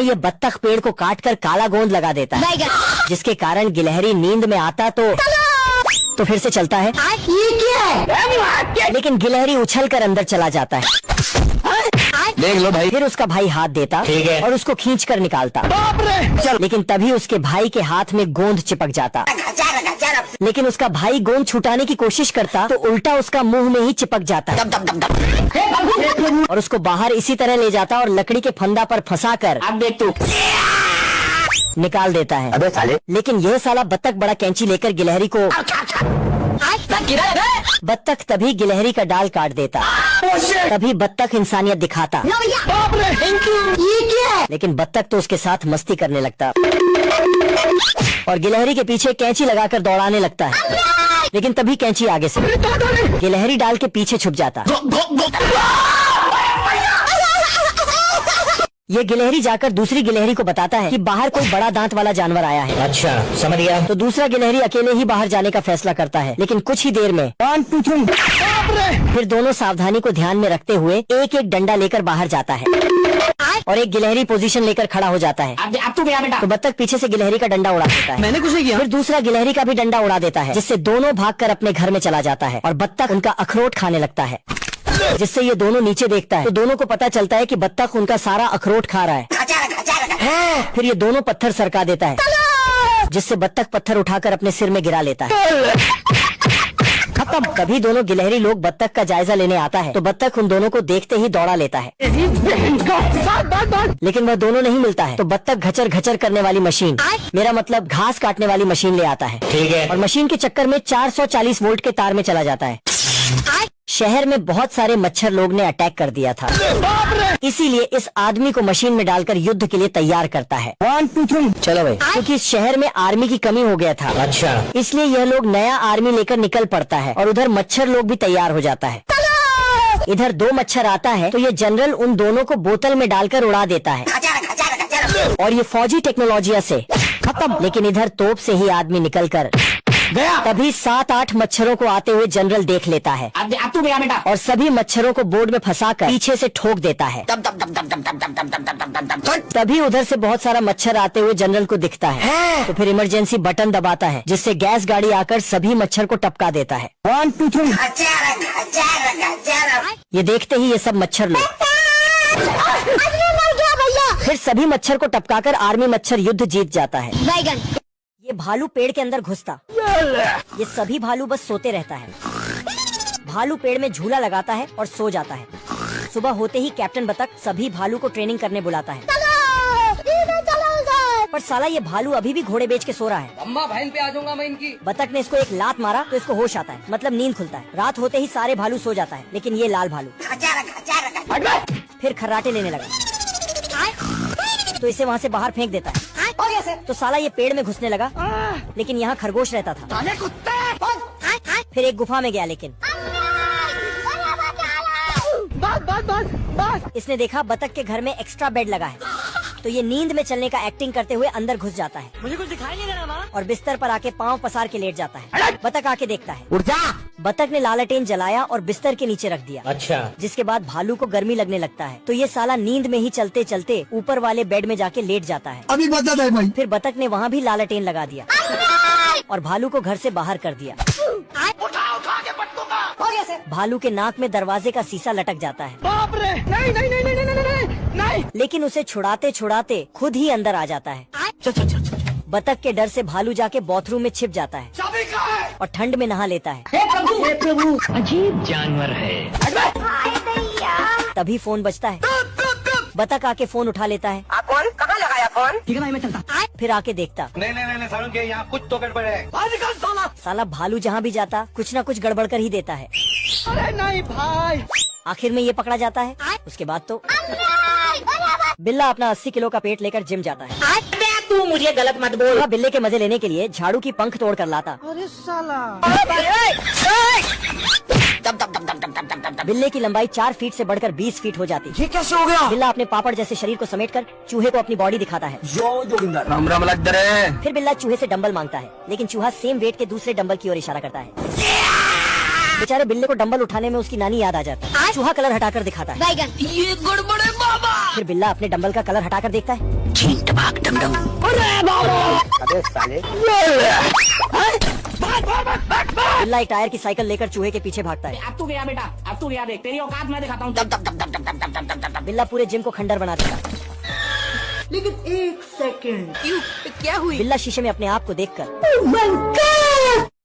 ये बत्तख पेड़ को काटकर काला गोंद लगा देता है, जिसके कारण गिलहरी नींद में आता तो फिर से चलता है। ये क्या है? लेकिन गिलहरी उछलकर अंदर चला जाता है। देख लो भाई। फिर उसका भाई हाथ देता ठीक है और उसको खींचकर निकालता। लेकिन तभी उसके भाई के हाथ में गोंद चिपक जाता। लेकिन उसका भाई गोंद छुटाने की कोशिश करता तो उल्टा उसका मुंह में ही चिपक जाता और उसको बाहर इसी तरह ले जाता और लकड़ी के फंदा पर फंसाकर अब देख तू निकाल देता है। अबे साले। लेकिन यह साला बत्तख बड़ा कैंची लेकर गिलहरी को बत्तख तभी गिलहरी का डाल काट देता। तभी बत्तख इंसानियत दिखाता। ये क्या है? लेकिन बत्तख तो उसके साथ मस्ती करने लगता और गिलहरी के पीछे कैंची लगाकर दौड़ाने लगता है। लेकिन तभी कैंची आगे से गिलहरी डाल के पीछे छुप जाता। ये गिलहरी जाकर दूसरी गिलहरी को बताता है कि बाहर कोई बड़ा दांत वाला जानवर आया है। अच्छा समझ गया। तो दूसरा गिलहरी अकेले ही बाहर जाने का फैसला करता है। लेकिन कुछ ही देर में फिर दोनों सावधानी को ध्यान में रखते हुए एक एक डंडा लेकर बाहर जाता है और एक गिलहरी पोजीशन लेकर खड़ा हो जाता है। अब तू गया बेटा। तो बत्तख पीछे से गिलहरी का डंडा उड़ा देता है। मैंने कुछ नहीं किया। फिर दूसरा गिलहरी का भी डंडा उड़ा देता है, जिससे दोनों भागकर अपने घर में चला जाता है और बत्तख उनका अखरोट खाने लगता है। जिससे ये दोनों नीचे देखता है तो दोनों को पता चलता है कि बत्तख उनका सारा अखरोट खा रहा है। फिर ये दोनों पत्थर सरका देता है, जिससे बत्तख पत्थर उठाकर अपने सिर में गिरा लेता है। खत्म। तभी दोनों गिलहरी लोग बत्तख का जायजा लेने आता है तो बत्तख उन दोनों को देखते ही दौड़ा लेता है। लेकिन वह दोनों नहीं मिलता है तो बत्तख घचर घचर करने वाली मशीन, मेरा मतलब घास काटने वाली मशीन ले आता है। ठीक है। और मशीन के चक्कर में 440 वोल्ट के तार में चला जाता है। शहर में बहुत सारे मच्छर लोग ने अटैक कर दिया था, इसीलिए इस आदमी को मशीन में डालकर युद्ध के लिए तैयार करता है। 1 2 3 चलो भाई। क्योंकि इस शहर में आर्मी की कमी हो गया था। अच्छा। इसलिए यह लोग नया आर्मी लेकर निकल पड़ता है और उधर मच्छर लोग भी तैयार हो जाता है। इधर 2 मच्छर आता है तो ये जनरल उन दोनों को बोतल में डालकर उड़ा देता है और ये फौजी टेक्नोलॉजी से खत्म। लेकिन इधर तोप से ही आदमी निकल कर गया। तभी 7-8 मच्छरों को आते हुए जनरल देख लेता है अब तू गया बेटा। और सभी मच्छरों को बोर्ड में फंसाकर पीछे से ठोक देता है। तभी उधर से बहुत सारा मच्छर आते हुए जनरल को दिखता है तो फिर इमरजेंसी बटन दबाता है, जिससे गैस गाड़ी आकर सभी मच्छर को टपका देता है। 1 2 3 ये देखते ही ये सब मच्छर लोग फिर सभी मच्छर को टपकाकर आर्मी मच्छर युद्ध जीत जाता है। ये भालू पेड़ के अंदर घुसता, ये सभी भालू बस सोते रहता है। भालू पेड़ में झूला लगाता है और सो जाता है। सुबह होते ही कैप्टन बतख सभी भालू को ट्रेनिंग करने बुलाता है। पर साला ये भालू अभी भी घोड़े बेच के सो रहा है। अम्मा बहन पे आ जाऊंगा मैं इनकी। बतख ने इसको एक लात मारा तो इसको होश आता है, मतलब नींद खुलता है। रात होते ही सारे भालू सो जाता है, लेकिन ये लाल भालू फिर खर्राटे लेने लगा तो इसे वहाँ से बाहर फेंक देता है। तो साला ये पेड़ में घुसने लगा, लेकिन यहाँ खरगोश रहता था। फिर एक गुफा में गया, लेकिन इसने देखा बतख के घर में एक्स्ट्रा बेड लगा है तो ये नींद में चलने का एक्टिंग करते हुए अंदर घुस जाता है। मुझे कुछ दिखाई नहीं दे रहा माँ। और बिस्तर पर आके पाँव पसार के लेट जाता है। बतख आके देखता है, उठ जा। बतख ने लालटेन जलाया और बिस्तर के नीचे रख दिया। अच्छा। जिसके बाद भालू को गर्मी लगने लगता है तो ये साला नींद में ही चलते चलते ऊपर वाले बेड में जाके लेट जाता है। अभी बता दे भाई। फिर बतख ने वहाँ भी लालटेन लगा दिया और भालू को घर से बाहर कर दिया। भालू के नाक में दरवाजे का शीशा लटक जाता है। बाप रे। नहीं नहीं नहीं नहीं नहीं नहीं नहीं। लेकिन उसे छुड़ाते छुड़ाते खुद ही अंदर आ जाता है। बतख के डर से भालू जाके बाथरूम में छिप जाता है चाबी कहाँ है? और ठंड में नहा लेता है। हे प्रभु अजीब जानवर है। तभी फोन बजता है। बतख आके फोन उठा लेता है। आप कौन? कहाँ लगाया फोन? ठीक है भाई, मैं चलता। फिर आके देखता, नहीं नहीं नहीं सारुण के यहाँ कुछ तो गड़बड़ है। निकल साला। साला भालू जहाँ भी जाता कुछ न कुछ गड़बड़ कर ही देता है। अरे नहीं भाई। आखिर में ये पकड़ा जाता है। उसके बाद तो बिल्ला अपना 80 किलो का पेट लेकर जिम जाता है। तू मुझे गलत मत बोल। बिल्ले के मजे लेने के लिए झाड़ू की पंख तोड़ कर लाता। अरे साला। बिल्ले की लंबाई 4 फीट से बढ़कर 20 फीट हो जाती। ये कैसे हो गया? बिल्ला अपने पापड़ जैसे शरीर को समेटकर चूहे को अपनी बॉडी दिखाता है। राम राम लग रहे। फिर बिल्ला चूहे से डंबल मांगता है, लेकिन चूहा सेम वेट के दूसरे डंबल की ओर इशारा करता है। बेचारे बिल्ले को डंबल उठाने में उसकी नानी याद आ जाती है। चूहा कलर हटाकर दिखाता है। ये गड़बड़ है बाबा। फिर बिल्ला अपने डंबल का कलर हटाकर देखता है। छीन टपाक डमडम। अबे साले। बिल्ला एक टायर की साइकिल लेकर चूहे के पीछे भागता है। अब तू गया बेटा, अब तू गया, देख तेरी औकात मैं दिखाता हूँ। बिल्ला पूरे जिम को खंडर बना देता है। लेकिन एक सेकंड, बिल्ला शीशे में अपने आप को देखकर Oh my God!